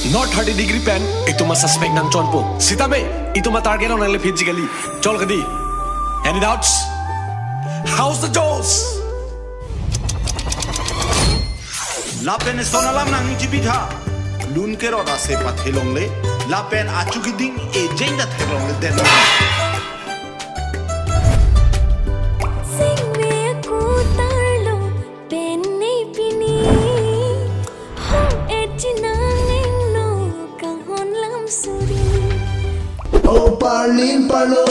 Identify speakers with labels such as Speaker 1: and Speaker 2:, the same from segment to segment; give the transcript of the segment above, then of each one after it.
Speaker 1: Not 30-degree pen, ito masuspect ng chon po. Si Tabe, ito matarget ang nalip physically. Chol kadi. Any doubts? How's the Joes?
Speaker 2: Lapen sonalam nang jibitha. Lun ke roda se pathelong le. Lapen achugiding e jenda thelong le den.
Speaker 3: Oh, Parlin Parlo.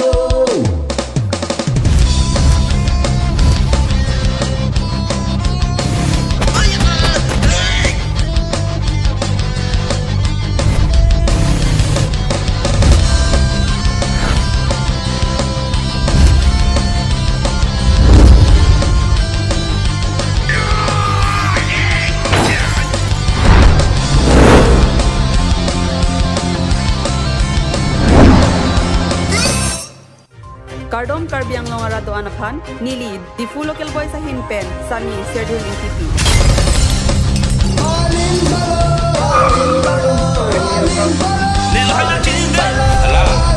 Speaker 4: Kardom karbiang longarado anapan, nili, di full local boy sa hinpen, sani, serdul in TV.
Speaker 3: Parlin Parlo. Parlin Parlo.
Speaker 5: Parlin Parlo.